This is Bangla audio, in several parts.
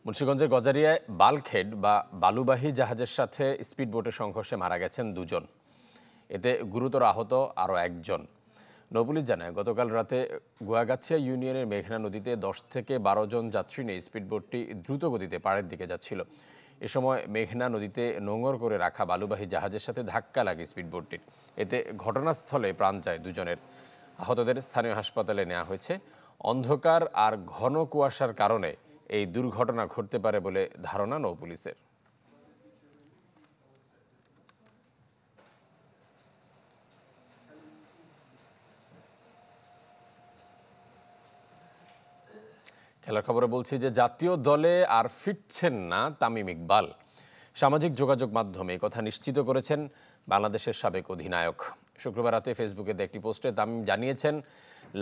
মুন্সিগঞ্জের গজারিয়ায় বাল্কহেড বা বালুবাহী জাহাজের সাথে স্পিডবোটের সংঘর্ষে মারা গেছেন দুজন। এতে গুরুতর আহত আরও একজন। নৌপুলিশ জানায়, গতকাল রাতে গুয়াগাছিয়া ইউনিয়নের মেঘনা নদীতে 10 থেকে 12 জন যাত্রী নিয়ে স্পিডবোটটি দ্রুত গতিতে পাড়ের দিকে যাচ্ছিল। এ সময় মেঘনা নদীতে নোঙর করে রাখা বালুবাহী জাহাজের সাথে ধাক্কা লাগে স্পিডবোটটির। এতে ঘটনাস্থলে প্রাণ যায় দুজনের। আহতদের স্থানীয় হাসপাতালে নেওয়া হয়েছে। অন্ধকার আর ঘন কুয়াশার কারণে এই দুর্ঘটনা ঘটতে পারে বলে ধারণা নৌপুলিশের। খেলার খবরে বলছি যে জাতীয় দলে আর ফিরছেন না তামিম ইকবাল। সামাজিক যোগাযোগ মাধ্যমে কথা নিশ্চিত করেছেন বাংলাদেশের সাবেক অধিনায়ক। শুক্রবার রাতে ফেসবুকে একটি পোস্টে তামিম জানিয়েছেন,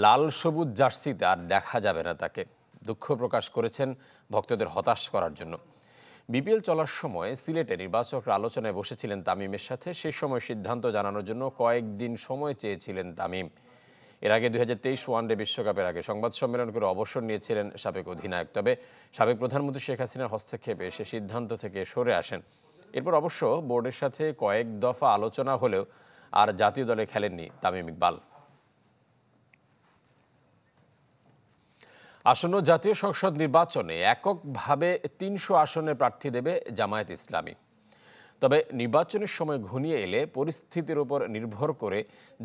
লাল সবুজ জার্সিতে আর দেখা যাবে না তাকে। দুঃখ প্রকাশ করেছেন ভক্তদের হতাশ করার জন্য। বিপিএল চলার সময় সিলেটে নির্বাচকরা আলোচনায় বসেছিলেন তামিমের সাথে। সেই সময় সিদ্ধান্ত জানানোর জন্য কয়েকদিন সময় চেয়েছিলেন তামিম। এর আগে 2023 ওয়ানডে বিশ্বকাপের আগে সংবাদ সম্মেলন করে অবসর নিয়েছিলেন সাবেক অধিনায়ক। তবে সাবেক প্রধানমন্ত্রী শেখ হাসিনার হস্তক্ষেপে সে সিদ্ধান্ত থেকে সরে আসেন। এরপর অবশ্য বোর্ডের সাথে কয়েক দফা আলোচনা হলেও আর জাতীয় দলে খেলেননি তামিম ইকবাল। আসন্ন জাতীয় সংসদ নির্বাচনে এককভাবে 300 আসনে প্রার্থী দেবে জামায়াত ইসলামী। তবে নির্বাচনের সময় ঘনিয়ে এলে পরিস্থিতির উপর নির্ভর করে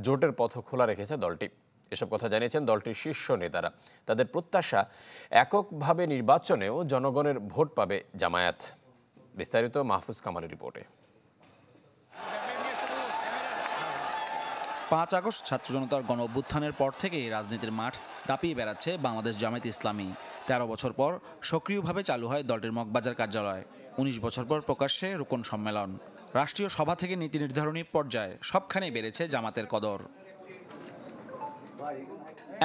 জোটের পথ খোলা রেখেছে দলটি। এসব কথা জানিয়েছেন দলটির শীর্ষ নেতারা। তাদের প্রত্যাশা, এককভাবে নির্বাচনেও জনগণের ভোট পাবে জামায়াত। বিস্তারিত মাহফুজ কামালের রিপোর্টে। 5 আগস্ট ছাত্র জনতার গণ অভ্যুত্থানের পর থেকেই রাজনীতির মাঠ দাপিয়ে বেড়াচ্ছে বাংলাদেশ জামায়াত ইসলামী। 13 বছর পর সক্রিয়ভাবে চালু হয় দলটির মগবাজার কার্যালয়। 19 বছর পর প্রকাশ্যে রোকন সম্মেলন। রাষ্ট্রীয় সভা থেকে নীতি নির্ধারণী পর্যায়ে সবখানেই বেড়েছে জামাতের কদর।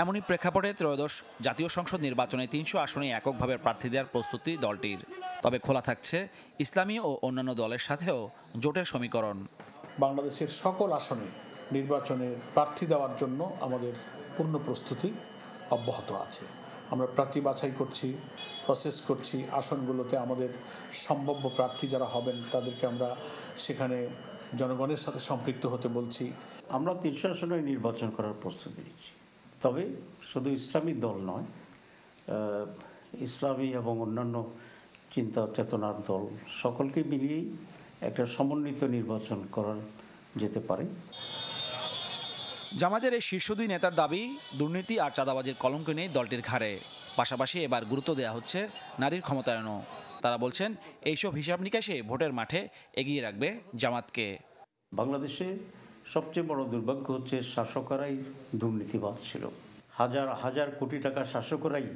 এমনই প্রেক্ষাপটে ত্রয়োদশ জাতীয় সংসদ নির্বাচনে 300 আসনে এককভাবে প্রার্থী দেওয়ার প্রস্তুতি দলটির। তবে খোলা থাকছে ইসলামী ও অন্যান্য দলের সাথেও জোটের সমীকরণ। বাংলাদেশের সকল আসনে নির্বাচনের প্রার্থী দেওয়ার জন্য আমাদের পূর্ণ প্রস্তুতি অব্যাহত আছে। আমরা প্রার্থী বাছাই করছি, প্রসেস করছি। আসনগুলোতে আমাদের সম্ভাব্য প্রার্থী যারা হবেন তাদেরকে আমরা সেখানে জনগণের সাথে সম্পৃক্ত হতে বলছি। আমরা 300 আসনে নির্বাচন করার প্রস্তুতি নিচ্ছি। তবে শুধু ইসলামী দল নয়, ইসলামী এবং অন্যান্য চিন্তা চেতনার দল সকলকে মিলিয়েই একটা সমন্বিত নির্বাচন করা যেতে পারে। জামাতের এই শীর্ষ দুই নেতার দাবি, দুর্নীতি আর চাঁদাবাজির কলঙ্ক নেই দলটির ঘাড়ে। পাশাপাশি এবার গুরুত্ব দেওয়া হচ্ছে নারীর ক্ষমতায়নও। তারা বলছেন, এইসব হিসাব নিকাশে ভোটের মাঠে এগিয়ে রাখবে জামাতকে। বাংলাদেশে সবচেয়ে বড় দুর্ভাগ্য হচ্ছে শাসকরাই দুর্নীতিবাদ ছিল। হাজার হাজার কোটি টাকা শাসকরাই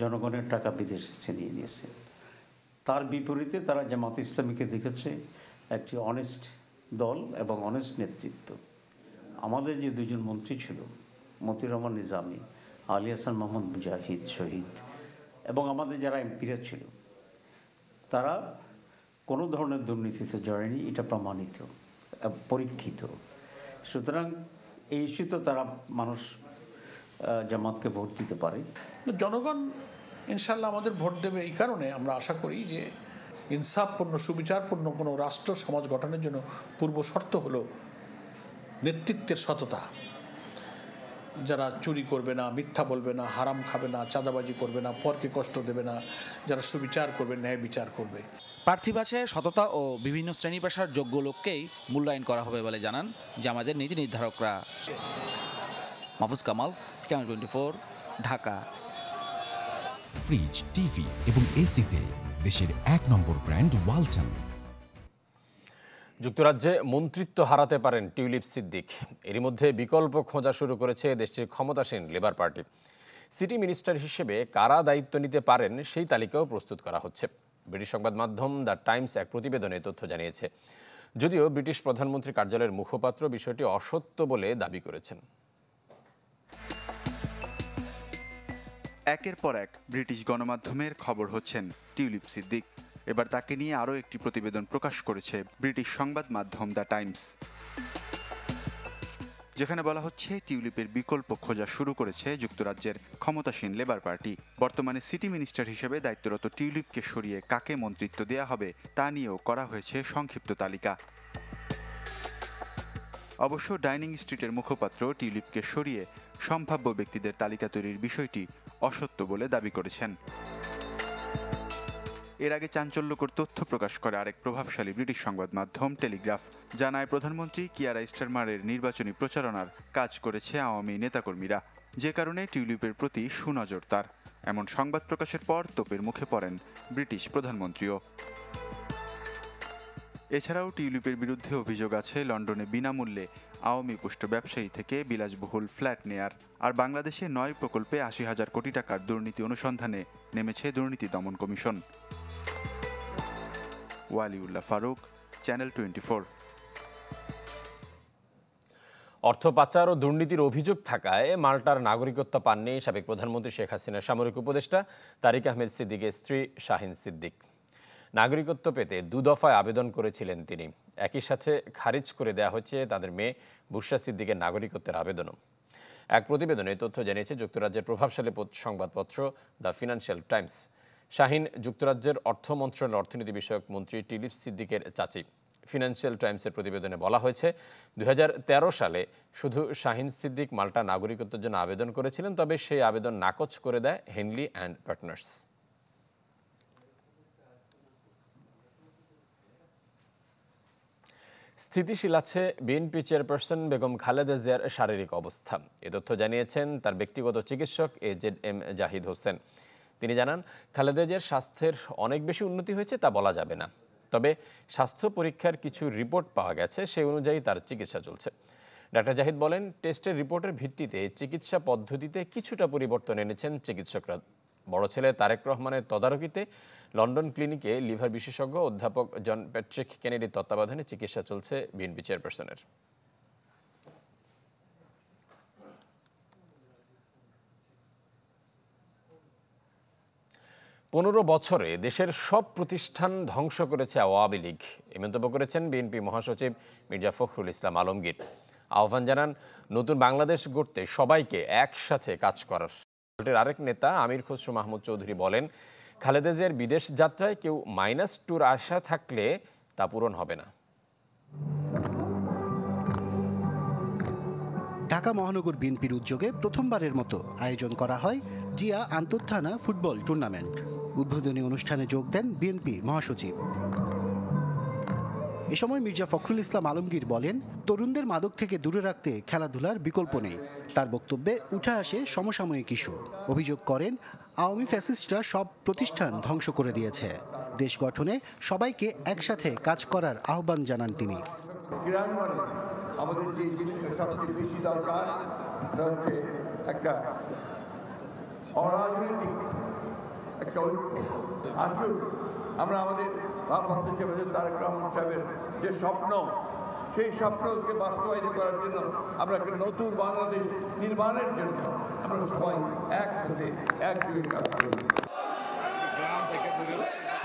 জনগণের টাকা বিদেশে ছিনিয়ে নিয়েছে। তার বিপরীতে তারা জামাত ইসলামীকে দেখেছে একটি অনেস্ট দল এবং অনেস্ট নেতৃত্ব। আমাদের যে দুজন মন্ত্রী ছিল, মতিউর রহমান নিজামী, আলী হাসান মোহাম্মদ মুজাহিদ শহীদ, এবং আমাদের যারা এমপিরা ছিল, তারা কোনো ধরনের দুর্নীতিতে জড়ায়নি, এটা প্রমাণিত, পরীক্ষিত। সুতরাং এই ইস্যুতে তারা মানুষ জামাতকে ভোট দিতে পারে। জনগণ ইনশাল্লাহ আমাদের ভোট দেবে। এই কারণে আমরা আশা করি যে ইনসাফপূর্ণ, সুবিচারপূর্ণ কোনো রাষ্ট্র সমাজ গঠনের জন্য পূর্ব শর্ত হলো নেতৃত্বের সততা। যারা চুরি করবে না, মিথ্যা বলবে না, হারাম খাবে না, চাঁদাবাজি করবে না, পরকে কষ্ট দেবে না, যারা সুবিচার করবে, ন্যায় বিচার করবে। প্রার্থী বাছাইয়ে সততা ও বিভিন্ন শ্রেণী পেশার যোগ্য লোককেই মূল্যায়ন করা হবে বলে জানান জামায়াতের নীতি নির্ধারকরা। Mahfuz Kamal, channel 24, Dhaka. Fridge, TV এবং এসিতে দেশের 1 নম্বর ব্র্যান্ড ওয়ালটন। যুক্তরাজ্যে মন্ত্রিত্ব হারাতে পারেন টিউলিপ সিদ্দিক। এরই মধ্যে বিকল্প খোঁজা শুরু করেছে দেশটির ক্ষমতাসীন লেবার পার্টি। সিটি মিনিস্টার হিসেবে কারা দায়িত্ব নিতে পারেন সেই তালিকাও প্রস্তুত করা হচ্ছে। ব্রিটিশ সংবাদ মাধ্যম দ্য টাইমস এক প্রতিবেদনে তথ্য জানিয়েছে। যদিও ব্রিটিশ প্রধানমন্ত্রী কার্যালয়ের মুখপাত্র বিষয়টি অসত্য বলে দাবি করেছেন। একের পর এক ব্রিটিশ গণমাধ্যমের খবর হচ্ছেন টিউলিপ সিদ্দিক। এবার তাকে নিয়ে আরও একটি প্রতিবেদন প্রকাশ করেছে ব্রিটিশ সংবাদ মাধ্যম দ্য টাইমস। যেখানে বলা হচ্ছে টিউলিপের বিকল্প খোঁজা শুরু করেছে যুক্তরাজ্যের ক্ষমতাসীন লেবার পার্টি। বর্তমানে সিটি মিনিস্টার হিসেবে দায়িত্বরত টিউলিপকে সরিয়ে কাকে মন্ত্রিত্ব দেয়া হবে তা নিয়েও করা হয়েছে সংক্ষিপ্ত তালিকা। অবশ্য ডাইনিং স্ট্রিটের মুখপাত্র টিউলিপকে সরিয়ে সম্ভাব্য ব্যক্তিদের তালিকা তৈরির বিষয়টি অসত্য বলে দাবি করেছেন। এর আগে চাঞ্চল্যকর তথ্য প্রকাশ করে আরেক প্রভাবশালী ব্রিটিশ সংবাদ মাধ্যম টেলিগ্রাফ। জানায় প্রধানমন্ত্রী কিয়ার স্টারমারের নির্বাচনী প্রচারণার কাজ করেছে আওয়ামী নেতাকর্মীরা, যে কারণে টিউলিপের প্রতি সুনজর তার। এমন সংবাদ প্রকাশের পর তোপের মুখে পড়েন ব্রিটিশ প্রধানমন্ত্রীও। এছাড়াও টিউলিপের বিরুদ্ধে অভিযোগ আছে লন্ডনে বিনামূল্যে আওয়ামী পুষ্ট ব্যবসায়ী থেকে বিলাসবহুল ফ্ল্যাট নেয়ার। আর বাংলাদেশে 9 প্রকল্পে 80,000 কোটি টাকার দুর্নীতি অনুসন্ধানে নেমেছে দুর্নীতি দমন কমিশন। ওয়ালিউল্লাহ ফারুক, চ্যানেল 24। অর্থ পাচার ও দুর্নীতির অভিযোগ থাকায় মাল্টার নাগরিকত্ব পাননি সাবেক প্রধানমন্ত্রী শেখ হাসিনার সামরিক উপদেষ্টা তারিক আহমেদ সিদ্দিকের স্ত্রী শাহিন সিদ্দিক। নাগরিকত্ব পেতে 2 দফায় আবেদন করেছিলেন তিনি। একই সাথে খারিজ করে দেওয়া হয়েছে তাদের মেয়ে বুশরা সিদ্দিকের নাগরিকত্বের আবেদনও। এক প্রতিবেদনে তথ্য জানিয়েছে যুক্তরাজ্যের প্রভাবশালী সংবাদপত্র দ্য ফিনান্সিয়াল টাইমস। শাহিন যুক্তরাজ্যের অর্থ মন্ত্রণালয়ের অর্থনীতি বিষয়ক মন্ত্রী টিউলিপ সিদ্দিকের চাচি। ফিনান্সিয়াল টাইমসের প্রতিবেদনে বলা হয়েছে 2013 সালে শুধু শাহিন সিদ্দিক মাল্টা নাগরিকত্বের জন্য আবেদন করেছিলেন, তবে সেই আবেদন নাকচ করে দেয় হেনলি অ্যান্ড পার্টনার্স। স্থিতিশীল আছে বিএনপি চেয়ারপারসন বেগম খালেদা জিয়ার শারীরিক অবস্থা। এ তথ্য জানিয়েছেন তার ব্যক্তিগত চিকিৎসক AZM জাহিদ হোসেন। তিনি জানান, খালেদা জিয়ার স্বাস্থ্যের অনেক বেশি উন্নতি হয়েছে তা বলা যাবে না, তবে স্বাস্থ্য পরীক্ষার কিছু রিপোর্ট পাওয়া গেছে, সেই অনুযায়ী তার চিকিৎসা চলছে। ডাক্তার জাহিদ বলেন, টেস্টের রিপোর্টের ভিত্তিতে চিকিৎসা পদ্ধতিতে কিছুটা পরিবর্তন এনেছেন চিকিৎসকরা। বড় ছেলে তারেক রহমানের তদারকিতে লন্ডন ক্লিনিকে লিভার বিশেষজ্ঞ অধ্যাপক জন প্যাট্রিক কেনেডির তত্ত্বাবধানে চিকিৎসা চলছে বিএনপি চেয়ারপারসনের। 15 বছরে দেশের সব প্রতিষ্ঠান ধ্বংস করেছে আওয়ামী লীগ, এ মন্তব্য করেছেন বিএনপি মহাসচিব মির্জা ফখরুল ইসলাম আলমগীর। আহ্বান জানান নতুন বাংলাদেশ গড়তে সবাইকে একসাথে কাজ করার। দলটির আরেক নেতা আমির খসরু মাহমুদ চৌধুরী বলেন, খালেদা জিয়ার বিদেশ যাত্রায় কেউ -2 আশা থাকলে তা পূরণ হবে না। ঢাকা মহানগর বিএনপির উদ্যোগে প্রথমবারের মতো আয়োজন করা হয় জিয়া আন্তঃথানা ফুটবল টুর্নামেন্ট। উদ্বোধনী অনুষ্ঠানে যোগ দেন বিএনপি মহাসচিব। এ সময় মির্জা ফখরুল ইসলাম আলমগীর বলেন, তরুণদের মাদক থেকে দূরে রাখতে খেলাধুলার বিকল্প নেই। তার বক্তব্যে উঠে আসে সমসাময়িক ইস্যু। অভিযোগ করেন, আওয়ামী ফ্যাসিস্টরা সব প্রতিষ্ঠান ধ্বংস করে দিয়েছে। দেশ গঠনে সবাইকে একসাথে কাজ করার আহ্বান জানান তিনি। আমাদের যে জিনিসটা সবচেয়ে বেশি দরকার তা হচ্ছে একটা অরাজনৈতিক একটা ঐক্য। আসুন আমরা আমাদের ভারপ্রাপ্ত চেয়ারম্যান তারেক রহমান সাহেবের যে স্বপ্ন, সেই স্বপ্নকে বাস্তবায়িত করার জন্য আমরা একটা নতুন বাংলাদেশ নির্মাণের জন্য আমরা সবাই একসাথে একযোগে কাজ করি।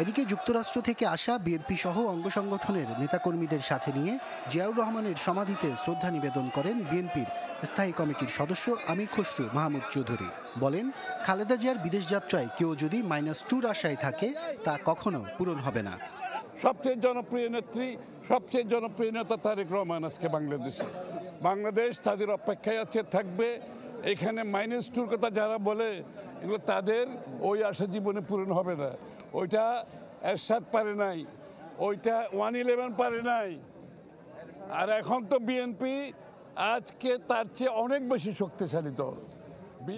এদিকে যুক্তরাষ্ট্র থেকে আসা বিএনপি সহ অঙ্গ সংগঠনের নেতাকর্মীদের সাথে নিয়ে জিয়াউর রহমানের সমাধিতে শ্রদ্ধা নিবেদন করেন বিএনপির স্থায়ী কমিটির সদস্য আমির খসরু মাহমুদ চৌধুরী। বলেন, খালেদা জিয়ার বিদেশ যাত্রায় কেউ যদি -2 আশায় থাকে তা কখনো পূরণ হবে না। সবচেয়ে জনপ্রিয় নেত্রী, সবচেয়ে জনপ্রিয় নেতা তারেক রহমান আজকে বাংলাদেশে। বাংলাদেশ তাদের অপেক্ষায় আছে, থাকবে। এখানে -2 কথা যারা বলে, এগুলো তাদের ওই আশা জীবনে পূরণ হবে না। ওইটা এরশাদ পারে নাই, ওইটা 111 পারে নাই। আর এখন তো বিএনপি আজকে তার চেয়ে অনেক বেশি শক্তিশালী দল।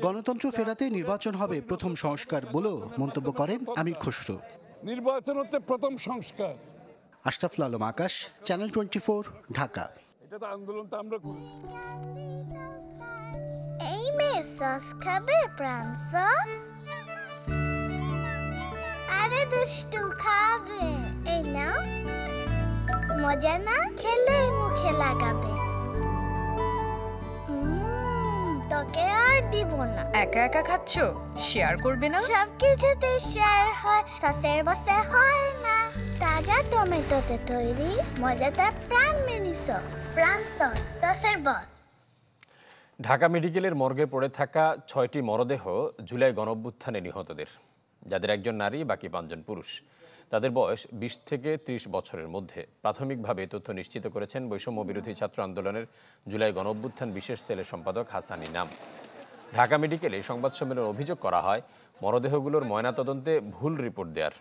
গণতন্ত্র ফেরাতে নির্বাচন হবে প্রথম সংস্কার বলেও মন্তব্য করেন আমির খসরু। নির্বাচন হচ্ছে প্রথম সংস্কার। আশরাফুল আলম আকাশ, চ্যানেল 24, ঢাকা। এটা তো আন্দোলন তো আমরা করি। এই মেয়ে সস খাবে, প্রাণ সস? আরে দুষ্টু খাবে, এই নাও। মজা না? খেলে মুখে লাগাবে। তোকে আর দিব না। একা একা খাচ্ছো, শেয়ার করবে না? সবকিছুতে শেয়ার হয়, সসের বসে হয় না। তাজা টমেটোতে তৈরি মজাদার প্রাণ মিনি সস। প্রাণ সস, সসের বস। ঢাকা মেডিকেলের মর্গে পড়ে থাকা ৬টি মরদেহ জুলাই গণঅভ্যুত্থানে নিহতদের, যাদের একজন নারী, বাকি ৫ জন পুরুষ। তাদের বয়স ২০ থেকে ৩০ বছরের মধ্যে। প্রাথমিকভাবে তথ্য নিশ্চিত করেছেন বৈষম্য বিরোধী ছাত্র আন্দোলনের জুলাই গণঅভ্যুত্থান বিশেষ সেলের সম্পাদক হাসান ইনাম। ঢাকা মেডিকেলে সংবাদ সম্মেলনে অভিযোগ করা হয় মরদেহগুলোর ময়নাতদন্তে ভুল রিপোর্ট দেওয়ার।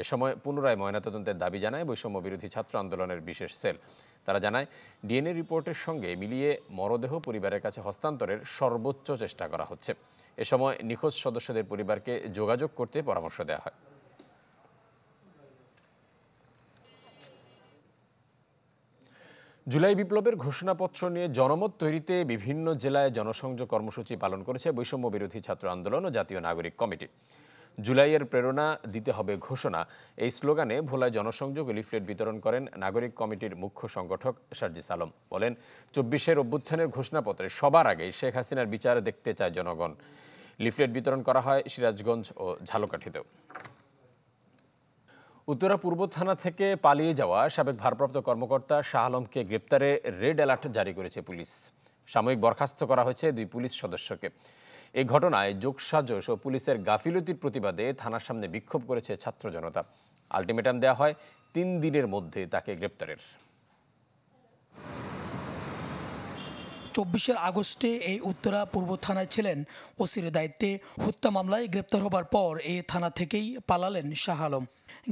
এ সময় পুনরায় ময়নাতদন্তের দাবি জানায় বৈষম্য বিরোধী ছাত্র আন্দোলনের বিশেষ সেল। তারা জানায় ডিএনএ রিপোর্টের সঙ্গে মিলিয়ে মরদেহ পরিবারের কাছে হস্তান্তরের সর্বোচ্চ চেষ্টা করা হচ্ছে। এ সময় নিখোঁজ সদস্যদের পরিবারকে যোগাযোগ করতে পরামর্শ দেওয়া হয়। জুলাই বিপ্লবের ঘোষণাপত্র নিয়ে জনমত তৈরিতে বিভিন্ন জেলায় জনসংযোগ কর্মসূচি পালন করেছে বৈষম্য বিরোধী ছাত্র আন্দোলন ও জাতীয় নাগরিক কমিটি। জুলাইয়ের প্রেরণা দিতে হবে ঘোষণা, এই স্লোগানে ভোলায় জনসংযোগ ও লিফলেট বিতরণ করেন নাগরিক কমিটির মুখ্য সংগঠক সার্জিস আলম। বলেন, ২৪-এর অভ্যুত্থানের ঘোষণাপত্রে সবার আগে শেখ হাসিনার বিচার দেখতে চায় জনগণ। লিফলেট বিতরণ করা হয় সিরাজগঞ্জ ও ঝালকাঠিতেও। উত্তরা পূর্ব থানা থেকে পালিয়ে যাওয়া সাবেক ভারপ্রাপ্ত কর্মকর্তা শাহ আলমকে গ্রেপ্তারে রেড অ্যালার্ট জারি করেছে পুলিশ। সাময়িক বরখাস্ত করা হয়েছে ২ পুলিশ সদস্যকে। এই ঘটনায় যোগসাজশ ও পুলিশের গাফিলতির প্রতিবাদে থানার সামনে বিক্ষোভ করেছে ছাত্র জনতা। আলটিমেটাম দেওয়া হয় ৩ দিনের মধ্যে তাকে গ্রেপ্তারের। ২৪ আগস্টে এই উত্তরা পূর্ব থানায় ছিলেন ওসির দায়িত্বে। হত্যা মামলায় গ্রেপ্তার হবার পর এই থানা থেকেই পালালেন শাহ আলম।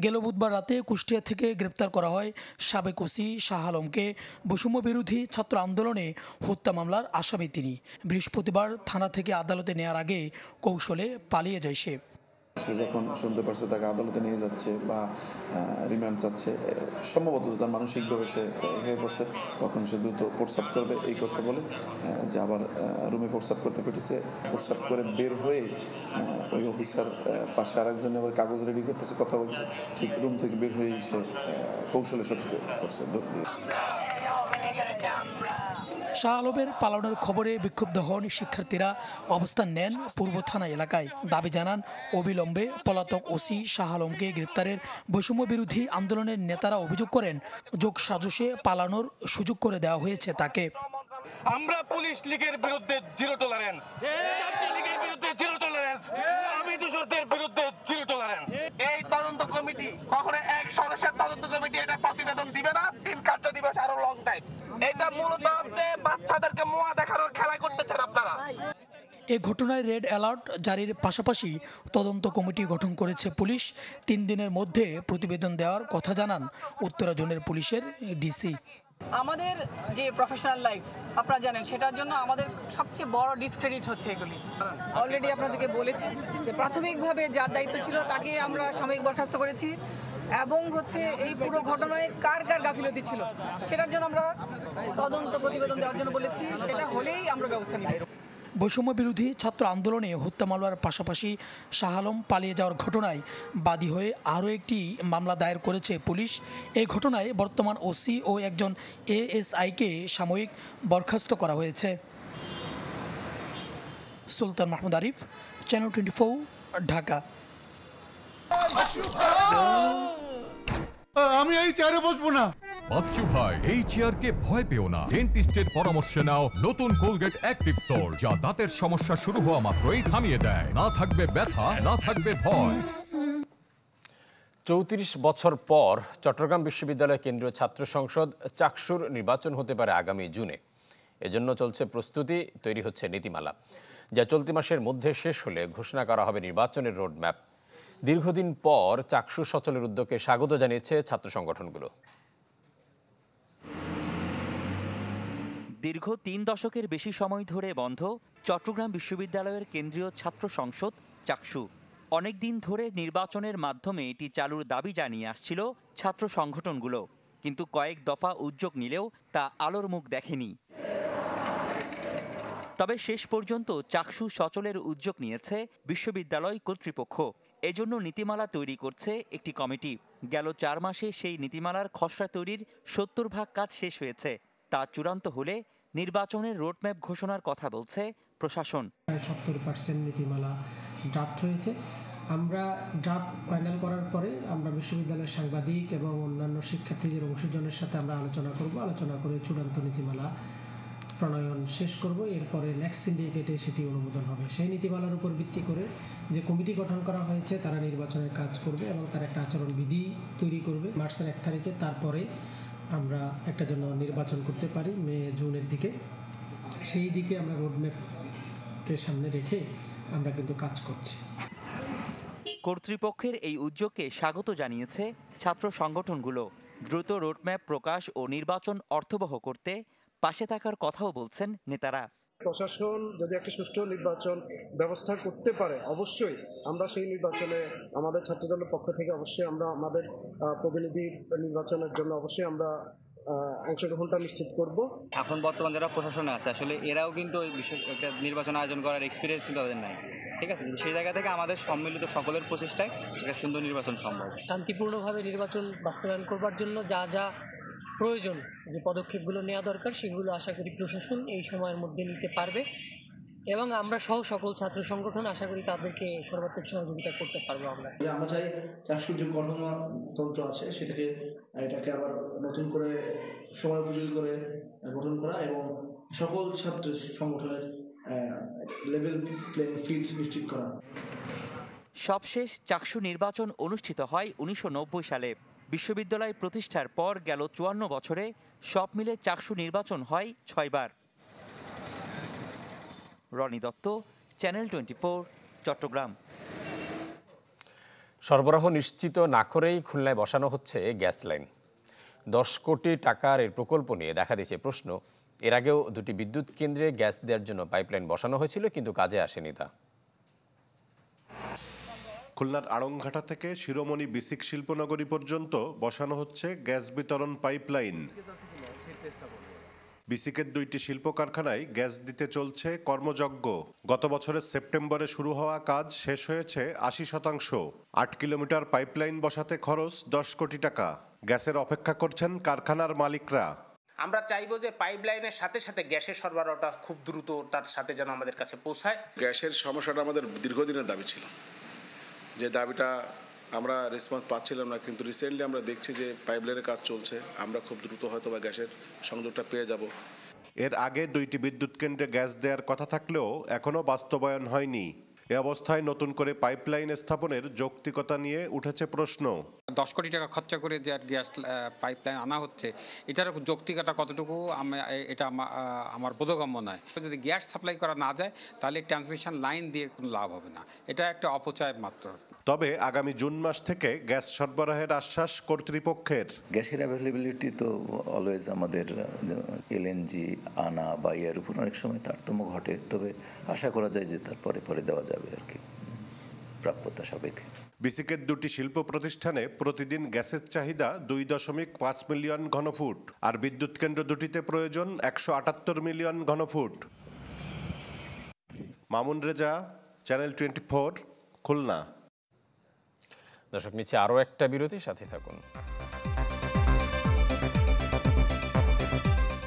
গেল বুধবার রাতে কুষ্টিয়া থেকে গ্রেপ্তার করা হয় সাবেক ওসি শাহ আলমকে। বৈষম্য বিরোধী ছাত্র আন্দোলনে হত্যা মামলার আসামি তিনি। বৃহস্পতিবার থানা থেকে আদালতে নেয়ার আগে কৌশলে পালিয়ে যায় সে। সে যখন শুনতে পারছে তাকে আদালতে নিয়ে যাচ্ছে বা রিমান্ড চাচ্ছে, সম্ভবত তার মানসিকভাবে সে হয়ে পড়ছে, তখন সে দ্রুত প্রস্রাব করবে এই কথা বলে যে আবার রুমে প্রস্রাব করতে পেরেছে। প্রস্রাব করে বের হয়ে ওই অফিসার পাশে আরেকজন আবার কাগজ রেডি করতেছে, কথা বলছে, ঠিক রুম থেকে বের হয়েই সে কৌশলে শট করছে দৌড় দিয়ে। শাহ আলমের পালানোর খবরে বিক্ষুব্ধ হন শিক্ষার্থীরা, অবস্থান নেন পূর্ব থানা এলাকায়। দাবি জানান অবিলম্বে পলাতক ওসি শাহ আলমকে গ্রেপ্তারের। বৈষম্য বিরোধী আন্দোলনের নেতারা অভিযোগ করেন যোগসাজশে পালানোর সুযোগ করে দেওয়া হয়েছে তাকে। আমরা পুলিশ লীগের বিরুদ্ধে জিরো টলারেন্স, লীগের বিরুদ্ধে জিরো টলারেন্স, আমি দোষীদের বিরুদ্ধে জিরো টলারেন্স। এই তদন্ত কমিটি কখনো এক সদস্যের তদন্ত কমিটি এটা প্রতিবেদন দিবে না, 3 কার্য দিবস আরো লং টাইম। এটা মূলত হচ্ছে বাচ্চাদেরকে মোয়া দেখানোর খেলা করতেছেন আপনারা। এ ঘটনায় রেড অ্যালার্ট জারির পাশাপাশি তদন্ত কমিটি গঠন করেছে পুলিশ। 3 দিনের মধ্যে প্রতিবেদন দেওয়ার কথা জানান উত্তরা জোনের পুলিশের ডিসি। আমাদের যে প্রফেশনাল লাইফ আপনারা জানেন, সেটার জন্য আমাদের সবচেয়ে বড় ডিসক্রেডিট হচ্ছে এগুলি। অলরেডি আপনাদেরকে বলেছি যে প্রাথমিকভাবে যার দায়িত্ব ছিল তাকে আমরা সাময়িক বরখাস্ত করেছি, এবং হচ্ছে এই পুরো ঘটনায় কার কার গাফিলতি ছিল সেটার জন্য আমরা তদন্ত প্রতিবেদন দেওয়ার জন্য বলেছি। সেটা হলেই আমরা ব্যবস্থা নিব। বৈষম্য বিরোধী ছাত্র আন্দোলনে হত্যা মামলার পাশাপাশি শাহ আলম পালিয়ে যাওয়ার ঘটনায় বাদী হয়ে আরও একটি মামলা দায়ের করেছে পুলিশ। এই ঘটনায় বর্তমান ওসি ও একজন এএসআইকে সাময়িক বরখাস্ত করা হয়েছে। সুলতান মাহমুদ আরিফ, চ্যানেল 24, ঢাকা। আমি এই চেয়ারে বসবো না। বাচ্চু ভাই, এই চেয়ারকে ভয় পেও না। ডেন্টিস্টের পরামর্শ নাও নতুন কোলগেট অ্যাক্টিভ সোল, যা দাঁতের সমস্যা শুরু হওয়া মাত্রই থামিয়ে দেয়। না থাকবে ব্যথা, না থাকবে ভয়। ৩৪ বছর পর চট্টগ্রাম বিশ্ববিদ্যালয় কেন্দ্রীয় ছাত্র সংসদ চাকসুর নির্বাচন হতে পারে আগামী জুনে। এজন্য চলছে প্রস্তুতি, তৈরি হচ্ছে নীতিমালা, যা চলতি মাসের মধ্যে শেষ হলে ঘোষণা করা হবে নির্বাচনের রোডম্যাপ। দীর্ঘদিন পর চাকসু সচলের উদ্যোগকে স্বাগত জানিয়েছে ছাত্র সংগঠনগুলো। দীর্ঘ 3 দশকের বেশি সময় ধরে বন্ধ চট্টগ্রাম বিশ্ববিদ্যালয়ের কেন্দ্রীয় ছাত্র সংসদ চাকসু। অনেকদিন ধরে নির্বাচনের মাধ্যমে এটি চালুর দাবি জানিয়ে আসছিল ছাত্র সংগঠনগুলো, কিন্তু কয়েক দফা উদ্যোগ নিলেও তা আলোর মুখ দেখেনি। তবে শেষ পর্যন্ত চাকসু সচলের উদ্যোগ নিয়েছে বিশ্ববিদ্যালয় কর্তৃপক্ষ। এজন্য নীতিমালা তৈরি করছে একটি কমিটি। গেল 4 মাসে সেই নীতিমালার খসড়া তৈরির 70% কাজ শেষ হয়েছে। তা চূড়ান্ত হলে নির্বাচনের রোডম্যাপ ঘোষণার কথা বলছে প্রশাসন। 70% নীতিমালা ড্রাফট হয়েছে। আমরা ড্রাফট ফাইনাল করার পরে আমরা বিশ্ববিদ্যালয়ের সাংবাদিক এবং অন্যান্য শিক্ষার্থীদের অংশগ্রহণের সাথে আমরা আলোচনা করব। আলোচনা করে চূড়ান্ত নীতিমালা প্রণয়ন শেষ করব, এরপরে নেক্সট সিন্ডিকেটে সেটি অনুমোদন হবে। সেই নীতিমালার উপর ভিত্তি করে যে কমিটি গঠন করা হয়েছে তারা নির্বাচনের কাজ করবে এবং তার একটা আচরণবিধি তৈরি করবে মার্চের 1 তারিখে। তারপরে আমরা একটা জন্য নির্বাচন করতে পারি মে জুনের দিকে। সেই দিকে আমরা রোডম্যাপকে সামনে রেখে আমরা কিন্তু কাজ করছি। কর্তৃপক্ষের এই উদ্যোগকে স্বাগত জানিয়েছে ছাত্র সংগঠনগুলো। দ্রুত রোডম্যাপ প্রকাশ ও নির্বাচন অর্থবহ করতে পাশে থাকার কথাও বলছেন নেতারা। প্রশাসন যদি একটা সুষ্ঠু নির্বাচন ব্যবস্থা করতে পারে, অবশ্যই আমরা সেই নির্বাচনে আমাদের ছাত্রদলের পক্ষ থেকে অবশ্যই আমরা আমাদের প্রতিনিধি নির্বাচনের জন্য অবশ্যই আমরা অংশগ্রহণটা নিশ্চিত করব। এখন বর্তমান যারা প্রশাসনে আছে আসলে এরাও কিন্তু ওই বিষয় একটা নির্বাচন আয়োজন করার এক্সপিরিয়েন্স কিন্তু তাদের নাই, ঠিক আছে। সেই জায়গা থেকে আমাদের সম্মিলিত সকলের প্রচেষ্টায় একটা সুন্দর নির্বাচন সম্ভব। শান্তিপূর্ণভাবে নির্বাচন বাস্তবায়ন করবার জন্য যা যা প্রয়োজন, যে পদক্ষেপগুলো নেওয়া দরকার সেগুলো আশা করি প্রশাসন এই সময়ের মধ্যে নিতে পারবে এবং আমরা সহ সকল ছাত্র সংগঠন আশা করি তাদেরকে সর্বাত্মক সহযোগিতা করতে পারবো। আমরা চাই চাকসুর যে গণতন্ত্র আছে এটাকে আবার নতুন করে সময় উপযোগী করে গঠন করা এবং সকল ছাত্র সংগঠনের লেভেল প্লেইং ফিল্ড নিশ্চিত করা। সবশেষ চাকসু নির্বাচন অনুষ্ঠিত হয় 1990 সালে। বিশ্ববিদ্যালয় প্রতিষ্ঠার পর গেল 54 বছরে সব মিলে চাকসু নির্বাচন হয় 6 বার। রনি দত্ত, চ্যানেল 24, চট্টগ্রাম। সরবরাহ নিশ্চিত না করেই খুলনায় বসানো হচ্ছে গ্যাস লাইন। 10 কোটি টাকার এই প্রকল্প নিয়ে দেখা দিয়েছে প্রশ্ন। এর আগেও 2টি বিদ্যুৎ কেন্দ্রে গ্যাস দেওয়ার জন্য পাইপলাইন বসানো হয়েছিল, কিন্তু কাজে আসেনি তা। খুলনার আড়ংঘাটা থেকে শিরোমণি বিসিক শিল্পনগরী পর্যন্ত বসানো হচ্ছে গ্যাস বিতরণ পাইপলাইন। বিসিকের 2টি শিল্প কারখানায় গ্যাস দিতে চলছে কর্মযজ্ঞ। গত বছরের সেপ্টেম্বরে শুরু হওয়া কাজ শেষ হয়েছে 80%। 8 কিলোমিটার পাইপলাইন বসাতে খরচ 10 কোটি টাকা। গ্যাসের অপেক্ষা করছেন কারখানার মালিকরা। আমরা চাইবো যে পাইপলাইনের সাথে সাথে গ্যাসের সরবরাহটা খুব দ্রুত তার সাথে যেন আমাদের কাছে পৌঁছায়। গ্যাসের সমস্যাটা আমাদের দীর্ঘদিনের দাবি ছিল, যে দাবিটা আমরা রেসপন্স পাচ্ছিলাম না, কিন্তু রিসেন্টলি আমরা দেখছি যে পাইপলাইনের কাজ চলছে। আমরা খুব দ্রুত হয়তো বা গ্যাসের সংযোগটা পেয়ে যাব। এর আগে 2টি বিদ্যুৎ কেন্দ্রে গ্যাস দেওয়ার কথা থাকলেও এখনো বাস্তবায়ন হয়নি। এ অবস্থায় নতুন করে পাইপলাইন স্থাপনের যৌক্তিকতা নিয়ে উঠেছে প্রশ্ন। 10 কোটি টাকা খরচা করে যে গ্যাস পাইপলাইন আনা হচ্ছে, এটার যৌক্তিকতা কতটুকু এটা আমার বোধগম্য নয়। যদি গ্যাস সাপ্লাই করা না যায় তাহলে ট্রান্সমিশন লাইন দিয়ে কোনো লাভ হবে না, এটা একটা অপচয় মাত্র। তবে আগামী জুন মাস থেকে গ্যাস সরবরাহের আশ্বাস কর্তৃপক্ষের। গ্যাসের অ্যাভেলেবিলিটি তো অলওয়েজ আমাদের এলএনজি আনা বা এর উপর অনেক সময় তারতম্য ঘটে, তবে আশা করা যায় যে তার পরে দেওয়া যাবে আর কি, প্রাপ্যতা সাপেক্ষে। বিসিকের 2টি শিল্প প্রতিষ্ঠানে প্রতিদিন গ্যাসের চাহিদা 2.5 মিলিয়ন ঘনফুট, আর বিদ্যুৎ কেন্দ্র 2টিতে প্রয়োজন 178 মিলিয়ন ঘনফুট। মামুন রেজা, চ্যানেল 24, খুলনা। দর্শক, নিচে আরও একটা বিরতি, সাথে থাকুন।